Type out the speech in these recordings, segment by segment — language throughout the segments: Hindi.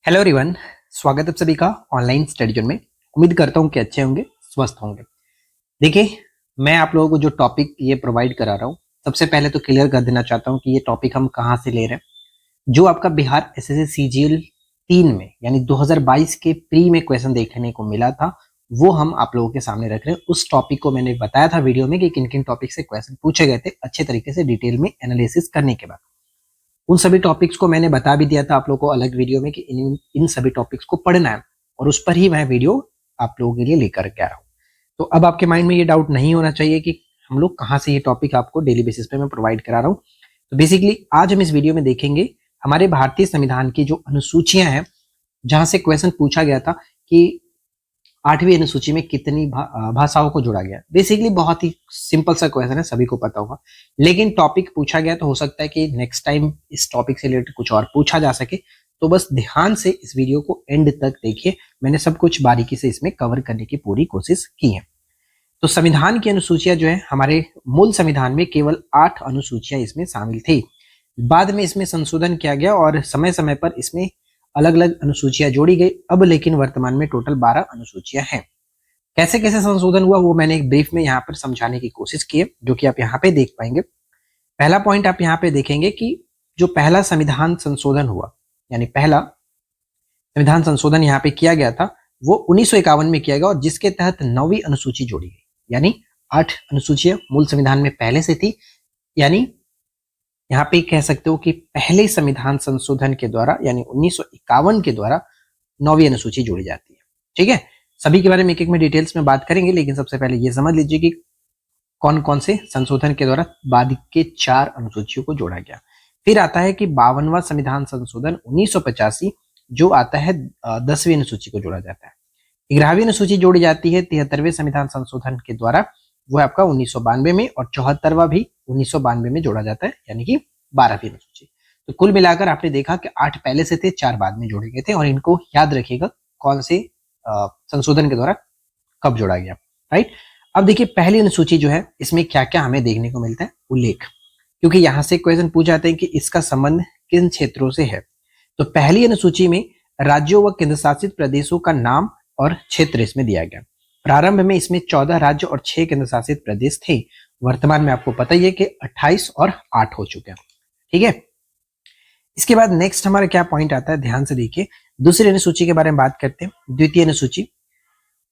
हेलो एवरीवन, स्वागत है आप सभी का ऑनलाइन स्टडी जोन में। उम्मीद करता हूं कि अच्छे होंगे, स्वस्थ होंगे। देखिए, मैं आप लोगों को जो टॉपिक ये प्रोवाइड करा रहा हूं, सबसे पहले तो क्लियर कर देना चाहता हूं कि ये टॉपिक हम कहां से ले रहे हैं। जो आपका बिहार एसएससी सीजीएल 3 में यानी 2022 के प्री में क्वेश्चन देखने को मिला था, वो हम आप लोगों के सामने रख रहे हैं। उस टॉपिक को मैंने बताया था वीडियो में कि किन किन टॉपिक से क्वेश्चन पूछे गए थे, अच्छे तरीके से डिटेल में एनालिसिस करने के बाद। उन सभी टॉपिक्स को मैंने बता भी दिया था आप लोगों को अलग वीडियो में कि इन सभी टॉपिक्स को पढ़ना है, और उस पर ही मैं वीडियो आप लोगों के लिए लेकर के आ रहा हूँ। तो अब आपके माइंड में ये डाउट नहीं होना चाहिए कि हम लोग कहाँ से ये टॉपिक आपको डेली बेसिस पे मैं प्रोवाइड करा रहा हूँ। तो बेसिकली आज हम इस वीडियो में देखेंगे हमारे भारतीय संविधान की जो अनुसूचियां हैं, जहां से क्वेश्चन पूछा गया था कि 8वीं अनुसूची में कितनी भाषाओं को जोड़ा गया। बेसिकली बहुत ही सिंपल सा क्वेश्चन है, सभी को पता होगा, लेकिन टॉपिक पूछा गया तो हो सकता है कि नेक्स्ट टाइम इस टॉपिक से रिलेटेड कुछ और पूछा जा सके। तो बस ध्यान से इस वीडियो को एंड तक देखिए, मैंने सब कुछ बारीकी से इसमें कवर करने की पूरी कोशिश की है। तो संविधान की अनुसूचियां जो है, हमारे मूल संविधान में केवल 8 अनुसूचियां इसमें शामिल थी। बाद में इसमें संशोधन किया गया और समय समय पर इसमें अलग अलग अनुसूचियां जोड़ी गई। अब लेकिन वर्तमान में टोटल 12 अनुसूचियां हैं। कैसे कैसे संशोधन हुआ वो मैंने एक ब्रीफ में यहाँ पर समझाने की कोशिश की है, जो कि आप यहाँ पे देख पाएंगे। पहला पॉइंट आप यहाँ पे देखेंगे कि जो पहला संविधान संशोधन हुआ, यानी पहला संविधान संशोधन यहाँ पे किया गया था, वो 1951 में किया गया, और जिसके तहत 9वीं अनुसूची जोड़ी गई। यानी 8 अनुसूचियां मूल संविधान में पहले से थी, यानी यहाँ पे कह सकते हो कि पहले संविधान संशोधन के द्वारा यानी 1951 के द्वारा 9वीं अनुसूची जोड़ी जाती है। ठीक है, सभी के बारे में एक एक में डिटेल्स में बात करेंगे, लेकिन सबसे पहले ये समझ लीजिए कि कौन कौन से संशोधन के द्वारा बाद के 4 अनुसूचियों को जोड़ा गया। फिर आता है कि 52वां संविधान संशोधन 1985, जो आता है 10वीं अनुसूची को जोड़ा जाता है। 11वीं अनुसूची जोड़ी जाती है 73वें संविधान संशोधन के द्वारा, वो है आपका 1992 में, और 74वां भी 1992 में जोड़ा जाता है, यानी कि 12वीं अनुसूची। तो कुल मिलाकर आपने देखा कि 8 पहले से थे, 4 बाद में जोड़े गए थे, और इनको याद रखिएगा कौन से संशोधन के द्वारा कब जोड़ा गया। राइट, अब देखिए पहली अनुसूची जो है, इसमें क्या क्या हमें देखने को मिलता है, उल्लेख, क्योंकि यहां से क्वेश्चन पूछ जाते हैं कि इसका संबंध किन क्षेत्रों से है। तो पहली अनुसूची में राज्यों व केंद्र शासित प्रदेशों का नाम और क्षेत्र इसमें दिया गया। प्रारंभ में इसमें 14 राज्य और 6 केंद्र शासित प्रदेश थे। वर्तमान में आपको पता ही है कि 28 और 8 हो चुके हैं। ठीक है, इसके बाद नेक्स्ट हमारा क्या पॉइंट आता है, ध्यान से देखिए। दूसरी अनुसूची के बारे में बात करते हैं। द्वितीय अनुसूची,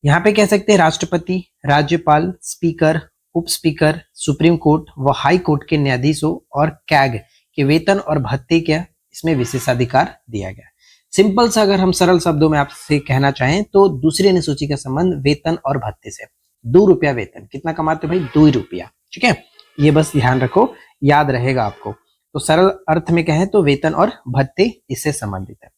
यहाँ पे कह सकते हैं राष्ट्रपति, राज्यपाल, स्पीकर, उप स्पीकर, सुप्रीम कोर्ट व हाई कोर्ट के न्यायाधीशों और कैग के वेतन और भत्ते का इसमें विशेषाधिकार दिया गया। सिंपल सा अगर हम सरल शब्दों में आपसे कहना चाहें तो दूसरी अनुसूची का संबंध वेतन और भत्ते से। 2 रुपया वेतन, कितना कमाते हो भाई, 2 रुपया। ठीक है, ये बस ध्यान रखो, याद रहेगा आपको। तो सरल अर्थ में कहें तो वेतन और भत्ते इससे संबंधित है।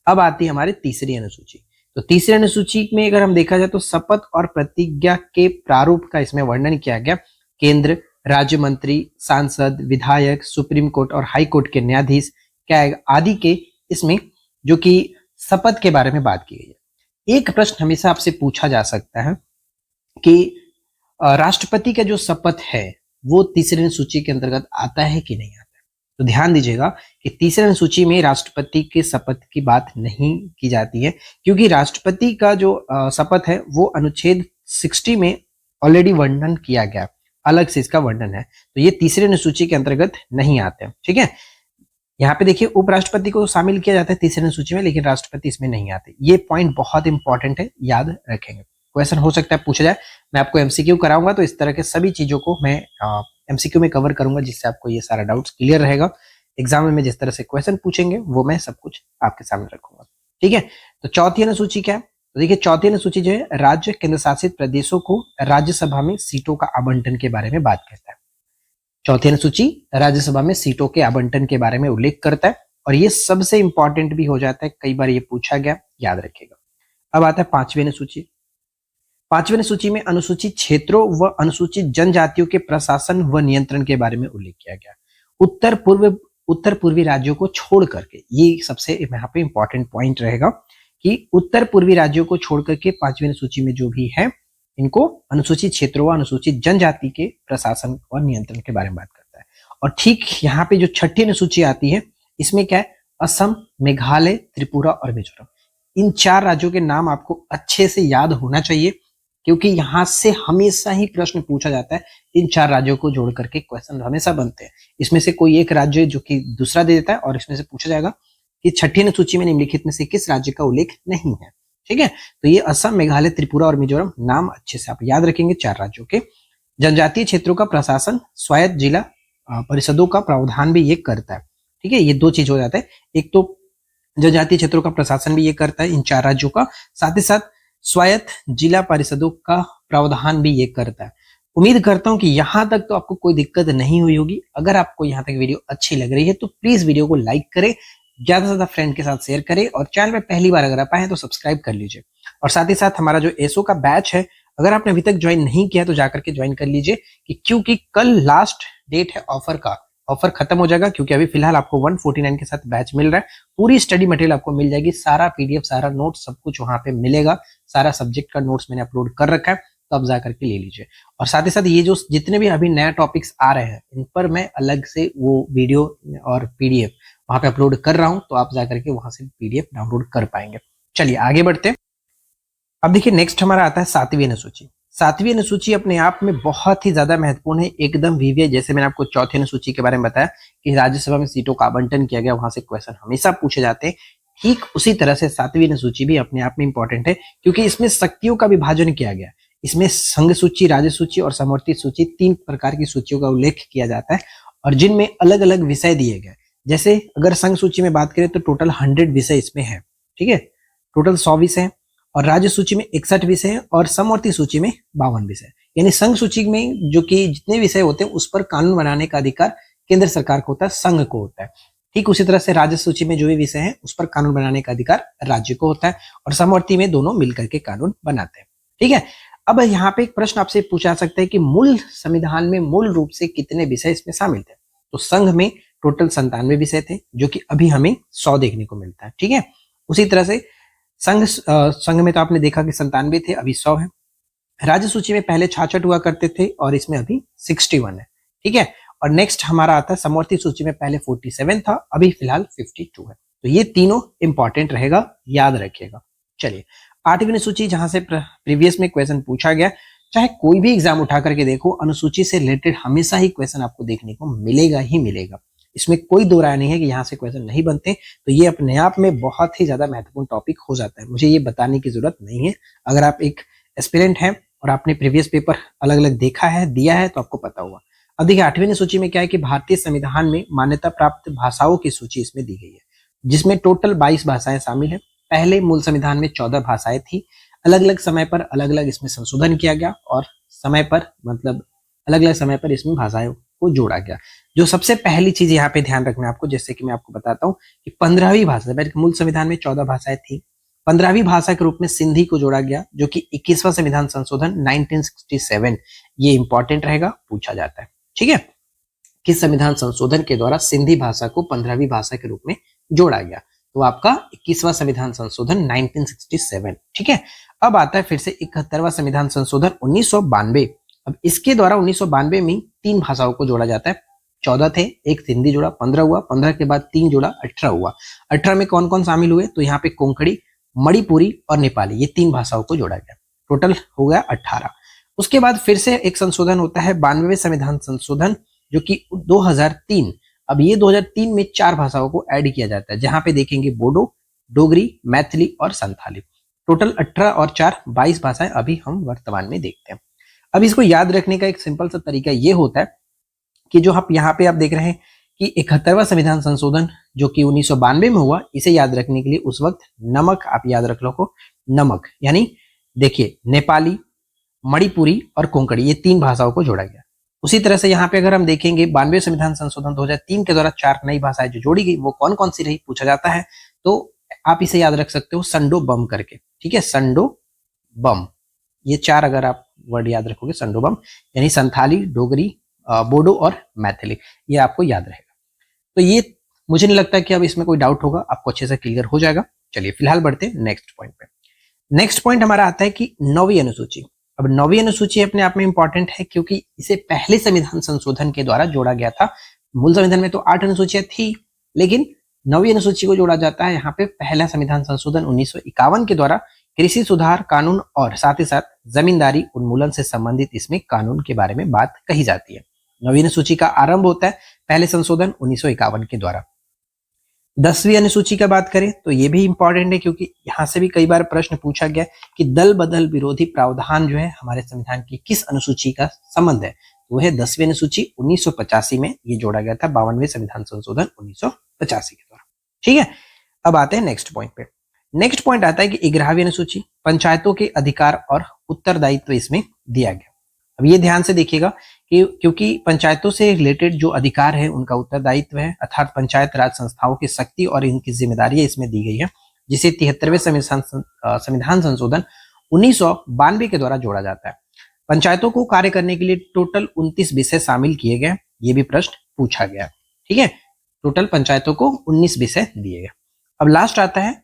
अब आती है हमारी तीसरी अनुसूची। तो तीसरी अनुसूची में अगर हम देखा जाए तो शपथ और प्रतिज्ञा के प्रारूप का इसमें वर्णन किया गया। केंद्र, राज्य मंत्री, सांसद, विधायक, सुप्रीम कोर्ट और हाई कोर्ट के न्यायाधीश, कैग आदि के इसमें जो कि शपथ के बारे में बात की गई है। एक प्रश्न हमेशा आपसे पूछा जा सकता है कि राष्ट्रपति का जो शपथ है वो तीसरी अनुसूची के अंतर्गत आता है कि नहीं आता है। तो ध्यान दीजिएगा कि तीसरी अनुसूची में राष्ट्रपति के शपथ की बात नहीं की जाती है, क्योंकि राष्ट्रपति का जो शपथ है वो अनुच्छेद 60 में ऑलरेडी वर्णन किया गया, अलग से इसका वर्णन है। तो ये तीसरी अनुसूची के अंतर्गत नहीं आते हैं। ठीक है, यहाँ पे देखिए उपराष्ट्रपति को शामिल किया जाता है तीसरी अनुसूची में, लेकिन राष्ट्रपति इसमें नहीं आते। ये पॉइंट बहुत इंपॉर्टेंट है, याद रखेंगे। क्वेश्चन हो सकता है पूछा जाए, मैं आपको एमसीक्यू कराऊंगा तो इस तरह के सभी चीजों को मैं एमसीक्यू में कवर करूंगा, जिससे आपको ये सारा डाउट्स क्लियर रहेगा। एग्जाम में जिस तरह से क्वेश्चन पूछेंगे वो मैं सब कुछ आपके सामने रखूंगा। ठीक है, तो चौथी अनुसूची क्या है, तो देखिए चौथी अनुसूची जो है राज्य केंद्र शासित प्रदेशों को राज्यसभा में सीटों का आवंटन के बारे में बात करता है। चौथी अनुसूची राज्यसभा में सीटों के आवंटन के बारे में उल्लेख करता है, और ये सबसे इंपॉर्टेंट भी हो जाता है, कई बार ये पूछा गया, याद रखिएगा। अब आता है पांचवी अनुसूची। पांचवी अनुसूची में अनुसूचित क्षेत्रों व अनुसूचित जनजातियों के प्रशासन व नियंत्रण के बारे में उल्लेख किया गया। उत्तर पूर्वी राज्यों को छोड़ करके, ये सबसे यहाँ पे इंपॉर्टेंट पॉइंट रहेगा कि उत्तर पूर्वी राज्यों को छोड़ करके पांचवी अनुसूची में जो भी है, इनको अनुसूचित क्षेत्रों व अनुसूचित जनजाति के प्रशासन और नियंत्रण के बारे में बात करता है। और ठीक यहाँ पे जो छठी अनुसूची आती है, इसमें क्या है, असम, मेघालय, त्रिपुरा और मिजोरम। इन 4 राज्यों के नाम आपको अच्छे से याद होना चाहिए, क्योंकि यहां से हमेशा ही प्रश्न पूछा जाता है। इन 4 राज्यों को जोड़ करके क्वेश्चन हमेशा बनते हैं। इसमें से कोई एक राज्य जो कि दूसरा दे देता है और इसमें से पूछा जाएगा कि छठी अनुसूची में निम्नलिखित में से किस राज्य का उल्लेख नहीं है। ठीक है, तो ये असम, मेघालय, त्रिपुरा और मिजोरम नाम अच्छे से आप याद रखेंगे 4 राज्यों के। जनजातीय क्षेत्रों का प्रशासन स्वायत्त जिला परिषदों का प्रावधान भी ये करता है। ठीक है, ये 2 चीज हो जाता है, एक तो जनजातीय क्षेत्रों का प्रशासन भी ये करता है इन 4 राज्यों का, साथ ही साथ स्वायत्त जिला परिषदों का प्रावधान भी ये करता है। उम्मीद करता हूं कि यहां तक तो आपको कोई दिक्कत नहीं हुई होगी। अगर आपको यहां तक वीडियो अच्छी लग रही है तो प्लीज वीडियो को लाइक करें, ज्यादा से ज्यादा फ्रेंड के साथ शेयर करें और चैनल में पहली बार अगर आप आए तो सब्सक्राइब कर लीजिए। और साथ ही साथ हमारा जो एसओ का बैच है, अगर आपने अभी तक ज्वाइन नहीं किया तो जाकर के ज्वाइन कर लीजिए, क्योंकि कल लास्ट डेट है ऑफर का। ऑफर खत्म हो जाएगा क्योंकि अभी फिलहाल आपको 149 के साथ बैच मिल रहा है। पूरी स्टडी मटेरियल आपको मिल जाएगी, सारा पीडीएफ, सारा नोट, सब कुछ वहां पे मिलेगा। सारा सब्जेक्ट का नोट्स मैंने अपलोड कर रखा है, तो आप जाकर के ले लीजिए। और साथ ही साथ ये जो जितने भी अभी नया टॉपिक्स आ रहे हैं, इन पर मैं अलग से वो वीडियो और पीडीएफ वहां पे अपलोड कर रहा हूं, तो आप जाकर के वहां से पीडीएफ डाउनलोड कर पाएंगे। चलिए आगे बढ़ते हैं। अब देखिए नेक्स्ट हमारा आता है 7वीं अनुसूची। 7वीं अनुसूची अपने आप में बहुत ही ज्यादा महत्वपूर्ण है, एकदम वीवीआई। जैसे मैंने आपको 4थी अनुसूची के बारे में बताया कि राज्यसभा में सीटों का आवंटन किया गया, वहां से क्वेश्चन हमेशा पूछे जाते हैं, ठीक उसी तरह से 7वीं अनुसूची भी अपने आप में इंपॉर्टेंट है, क्योंकि इसमें शक्तियों का विभाजन किया गया। इसमें संघ सूची, राज्य सूची और समवर्ती सूची, 3 प्रकार की सूचियों का उल्लेख किया जाता है, और जिनमें अलग अलग विषय दिए गए। जैसे अगर संघ सूची में बात करें तो टोटल 100 विषय इसमें है। ठीक है, टोटल 100 विषय, और राज्य सूची में 61 विषय है, और समवर्ती सूची में 52 विषय। यानी संघ सूची में जो कि जितने विषय होते हैं उस पर कानून बनाने का अधिकार केंद्र सरकार को होता है, संघ को होता है। ठीक उसी तरह से राज्य सूची में जो भी विषय है उस पर कानून बनाने का अधिकार राज्य को होता है, और समवर्ती में दोनों मिलकर के कानून बनाते हैं। ठीक है, अब यहाँ पे एक प्रश्न आपसे पूछा जा सकता है कि मूल संविधान में मूल रूप से कितने विषय इसमें शामिल थे। तो संघ में टोटल 97 विषय थे, जो कि अभी हमें 100 देखने को मिलता है। ठीक है, उसी तरह से संघ में तो आपने देखा कि 97 थे, अभी 100 है। राज्य सूची में पहले 66 हुआ करते थे और इसमें अभी 61 है। ठीक है, और नेक्स्ट हमारा आता है समवर्ती सूची में पहले 47 था, अभी फिलहाल 52 है। तो ये तीनों इंपॉर्टेंट रहेगा, याद रखिएगा। चलिए 8वीं अनुसूची, जहां से प्रीवियस में क्वेश्चन पूछा गया, चाहे कोई भी एग्जाम उठा करके देखो, अनुसूची से रिलेटेड हमेशा ही क्वेश्चन आपको देखने को मिलेगा ही मिलेगा। इसमें कोई दो राय नहीं है कि यहाँ से क्वेश्चन नहीं बनते। तो ये अपने आप में बहुत ही ज्यादा महत्वपूर्ण टॉपिक हो जाता है, मुझे ये बताने की जरूरत नहीं है। अगर आप एक एस्पिरेंट हैं और आपने प्रीवियस पेपर अलग अलग देखा है, दिया है, तो आपको पता होगा। अब देखिए 8वीं सूची में क्या है कि भारतीय संविधान में मान्यता प्राप्त भाषाओं की सूची इसमें दी गई है, जिसमें टोटल 22 भाषाएं शामिल है। पहले मूल संविधान में 14 भाषाएं थी, अलग अलग समय पर अलग अलग इसमें संशोधन किया गया, और समय पर मतलब अलग अलग समय पर इसमें भाषाओं को जोड़ा गया। जो सबसे पहली चीज यहाँ पे ध्यान रखना है आपको, जैसे कि मैं आपको बताता हूँ कि 15वीं भाषा, मूल संविधान में 14 भाषाएं थी, 15वीं भाषा के रूप में सिंधी को जोड़ा गया, जो कि 21वां संविधान संशोधन 1967, ये इंपॉर्टेंट रहेगा, पूछा जाता है। ठीक है, किस संविधान संशोधन के द्वारा सिंधी भाषा को 15वीं भाषा के रूप में जोड़ा गया? तो आपका 21वां संविधान संशोधन 1967। ठीक है, अब आता है फिर से 71वां संविधान संशोधन 1992। अब इसके द्वारा 1992 में 3 भाषाओं को जोड़ा जाता है। 14 थे, एक सिंधी जोड़ा, 15 हुआ, 15 के बाद 3 जोड़ा, 18 हुआ। 18 में कौन कौन शामिल हुए? तो यहाँ पे कोंकणी, मणिपुरी और नेपाली, ये 3 भाषाओं को जोड़ा गया, टोटल हो गया 18। उसके बाद फिर से एक संशोधन होता है 92वें संविधान संशोधन, जो कि 2003। अब ये 2003 में 4 भाषाओं को ऐड किया जाता है, जहां पे देखेंगे बोडो, डोगरी, मैथिली और संथाली। टोटल 18 और 4 22 भाषाएं अभी हम वर्तमान में देखते हैं। अब इसको याद रखने का एक सिंपल सा तरीका ये होता है कि जो आप यहाँ पे आप देख रहे हैं कि 71वां संविधान संशोधन जो कि 1992 में हुआ, इसे याद रखने के लिए उस वक्त नमक आप याद रख लो को, नमक यानी देखिए नेपाली, मणिपुरी और कोंकणी, ये 3 भाषाओं को जोड़ा गया। उसी तरह से यहाँ पे अगर हम देखेंगे 92 संविधान संशोधन 2003 के द्वारा 4 नई भाषाएं जो जोड़ी गई, वो कौन कौन सी रही पूछा जाता है। तो आप इसे याद रख सकते हो संडो बम करके। ठीक है, संडो बम, ये 4 अगर आप वर्ड याद रखोगे, संडो बम यानी संथाली, डोगरी, बोडो और मैथिली, ये आपको याद रहेगा। तो ये मुझे नहीं लगता कि अब इसमें कोई डाउट होगा, आपको अच्छे से क्लियर हो जाएगा। चलिए फिलहाल बढ़ते हैं नेक्स्ट पॉइंट पे। नेक्स्ट पॉइंट हमारा आता है कि 9वीं अनुसूची। अब 9वीं अनुसूची अपने आप में इंपॉर्टेंट है क्योंकि इसे पहले संविधान संशोधन के द्वारा जोड़ा गया था। मूल संविधान में तो 8 अनुसूचियां थी, लेकिन 9वीं अनुसूची को जोड़ा जाता है यहाँ पे पहला संविधान संशोधन 1951 के द्वारा कृषि सुधार कानून और साथ ही साथ जमींदारी उन्मूलन से संबंधित इसमें कानून के बारे में बात कही जाती है। 9वीं अनुसूची का आरंभ होता है पहले संशोधन 1951 के द्वारा। 10वीं अनुसूची का बात करें तो ये भी इंपॉर्टेंट है, क्योंकि यहाँ से भी कई बार प्रश्न पूछा गया कि दल बदल विरोधी प्रावधान जो है हमारे संविधान की किस अनुसूची का संबंध है। वो है 10वीं अनुसूची 1985 में ये जोड़ा गया था 52वें संविधान संशोधन 1985 के द्वारा। ठीक है, अब आते हैं नेक्स्ट पॉइंट पे। नेक्स्ट पॉइंट आता है कि 11वीं अनुसूची पंचायतों के अधिकार और उत्तरदायित्व इसमें दिया गया। अब ये ध्यान से देखिएगा कि क्योंकि पंचायतों से रिलेटेड जो अधिकार है उनका उत्तरदायित्व है, अर्थात पंचायत राज संस्थाओं की शक्ति और इनकी जिम्मेदारियां इसमें दी गई है, जिसे 73वें संविधान संशोधन 1992 के द्वारा जोड़ा जाता है। पंचायतों को कार्य करने के लिए टोटल 29 विषय शामिल किए गए, ये भी प्रश्न पूछा गया। ठीक है, टोटल पंचायतों को 19 विषय दिए गए। अब लास्ट आता है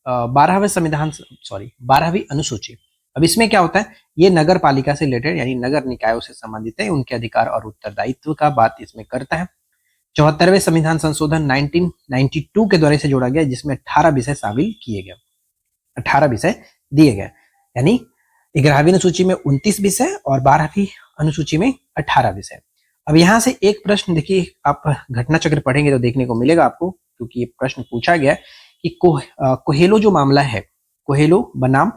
12वीं अनुसूची। अब इसमें क्या होता है, ये नगर पालिका से रिलेटेड यानी नगर निकायों से संबंधित है, उनके अधिकार और उत्तरदायित्व का बात इसमें करता है। 74वें संविधान संशोधन 1992 के द्वारा इसे जोड़ा गया, जिसमें 18 विषय शामिल किए गए, 18 विषय दिए गए, यानी 11वीं अनुसूची में 29 विषय और 12वीं अनुसूची में 18 विषय। अब यहाँ से एक प्रश्न देखिए, आप घटना चक्र पढ़ेंगे तो देखने को मिलेगा आपको, क्योंकि ये प्रश्न पूछा गया कि कोहेलो जो मामला है, कोहेलो बनाम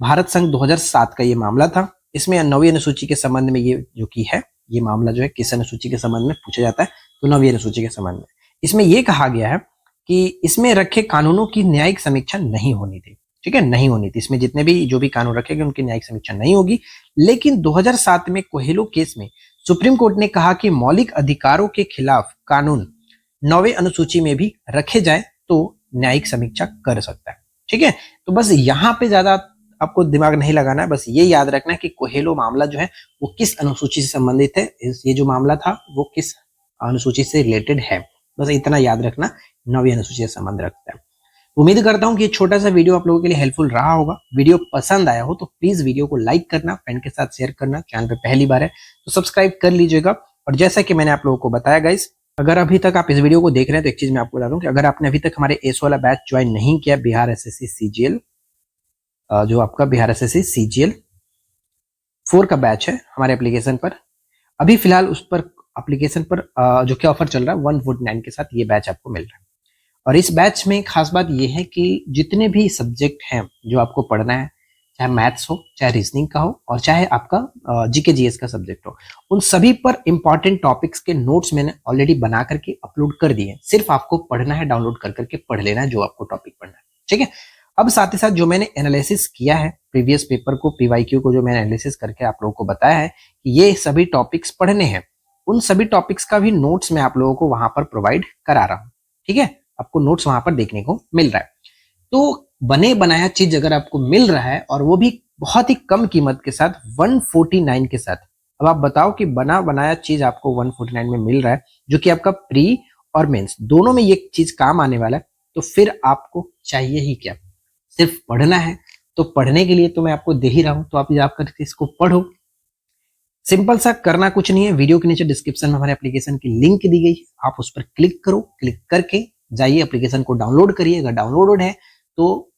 भारत संघ 2007 का ये मामला था। इसमें 9वीं अनुसूची के संबंध में ये जो की है, ये मामला जो है किस अनुसूची के संबंध में पूछा जाता है, तो 9वीं अनुसूची के संबंध में। इसमें यह कहा गया है कि इसमें रखे कानूनों की न्यायिक समीक्षा नहीं होनी थी। ठीक है, नहीं होनी थी। इसमें जितने भी जो भी कानून रखे गए उनकी न्यायिक समीक्षा नहीं होगी। लेकिन 2007 में कोहेलो केस में सुप्रीम कोर्ट ने कहा कि मौलिक अधिकारों के खिलाफ कानून 9वीं अनुसूची में भी रखे जाए तो न्यायिक समीक्षा कर सकता है। ठीक है, तो बस यहाँ पे ज्यादा आपको दिमाग नहीं लगाना है, बस ये याद रखना है कि कोहेलो मामला जो है वो किस अनुसूची से संबंधित है, ये जो मामला था वो किस अनुसूची से रिलेटेड है, बस इतना याद रखना, 9वीं अनुसूची से संबंध रखता है। उम्मीद करता हूं कि ये छोटा सा वीडियो आप लोगों के लिए हेल्पफुल रहा होगा। वीडियो पसंद आया हो तो प्लीज वीडियो को लाइक करना, फ्रेंड के साथ शेयर करना, चैनल पे पहली बार है तो सब्सक्राइब कर लीजिएगा। और जैसा कि मैंने आप लोगों को बताया गाइस, अगर अभी तक आप इस वीडियो को देख रहे हैं तो एक चीज मैं आपको बता दूं कि अगर आपने अभी तक हमारे एस वाला बैच ज्वाइन नहीं किया, बिहार एसएससी सीजीएल, जो आपका बिहार एसएससी सीजीएल 4 का बैच है हमारे एप्लीकेशन पर, अभी फिलहाल उस पर एप्लीकेशन पर जो क्या ऑफर चल रहा है 149 के साथ ये बैच आपको मिल रहा है। और इस बैच में खास बात ये है कि जितने भी सब्जेक्ट हैं जो आपको पढ़ना है, चाहे मैथ्स हो, चाहे रीजनिंग का हो, और चाहे आपका जीके जीएस का सब्जेक्ट हो, उन सभी पर इंपॉर्टेंट टॉपिक्स के नोट्स मैंने ऑलरेडी बना करके अपलोड कर दिए हैं। सिर्फ आपको पढ़ना है, डाउनलोड कर करके पढ़ लेना है जो आपको टॉपिक पढ़ना है। ठीक है, अब साथ ही साथ जो मैंने एनालिसिस किया है प्रीवियस पेपर को, पीवाईक्यू को, जो मैंने एनालिसिस करके आप लोगों को बताया है कि ये सभी टॉपिक्स पढ़ने हैं, उन सभी टॉपिक्स का भी नोट्स मैं आप लोगों को वहां पर प्रोवाइड करा रहा हूँ। ठीक है, आपको नोट्स वहां पर देखने को मिल रहा है। तो बने बनाया चीज अगर आपको मिल रहा है और वो भी बहुत ही कम कीमत के साथ 149 के साथ, अब आप बताओ कि बना बनाया चीज आपको 149 में मिल रहा है, जो कि आपका प्री और मेंस दोनों में ये चीज काम आने वाला है, तो फिर आपको चाहिए ही क्या, सिर्फ पढ़ना है। तो पढ़ने के लिए तो मैं आपको दे ही रहा हूं, तो आप जाकर इसको पढ़ो। सिंपल सा, करना कुछ नहीं है। वीडियो के नीचे डिस्क्रिप्शन में हमारे एप्लीकेशन की लिंक दी गई है, आप उस पर क्लिक करो, क्लिक करके जाइए एप्लीकेशन को डाउनलोड करिए। अगर डाउनलोडेड है तो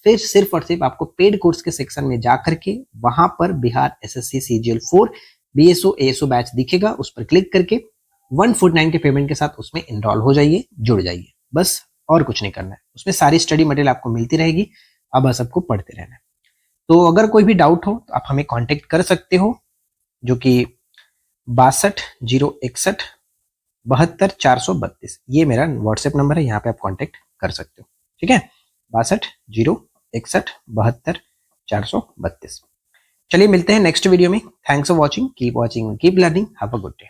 फिर सिर्फ और सिर्फ आपको पेड कोर्स के सेक्शन में जाकर के वहां पर Bihar SSC CGL 4 BSO ASO batch दिखेगा, उस पर क्लिक करके 149 के पेमेंट के साथ उसमें इनरोल हो जाइए, जुड़ जाइए, बस और कुछ नहीं करना है। उसमें सारी स्टडी मटेरियल आपको मिलती रहेगी, अब बस आपको पढ़ते रहना है। तो अगर कोई भी डाउट हो तो आप हमें कांटेक्ट कर सकते हो, जो कि 620162 ये मेरा व्हाट्सएप नंबर है, यहाँ पे आप कांटेक्ट कर सकते हो। ठीक है, 620162 चलिए मिलते हैं नेक्स्ट वीडियो में। Thanks for watching, keep watching, keep learning, have a good day.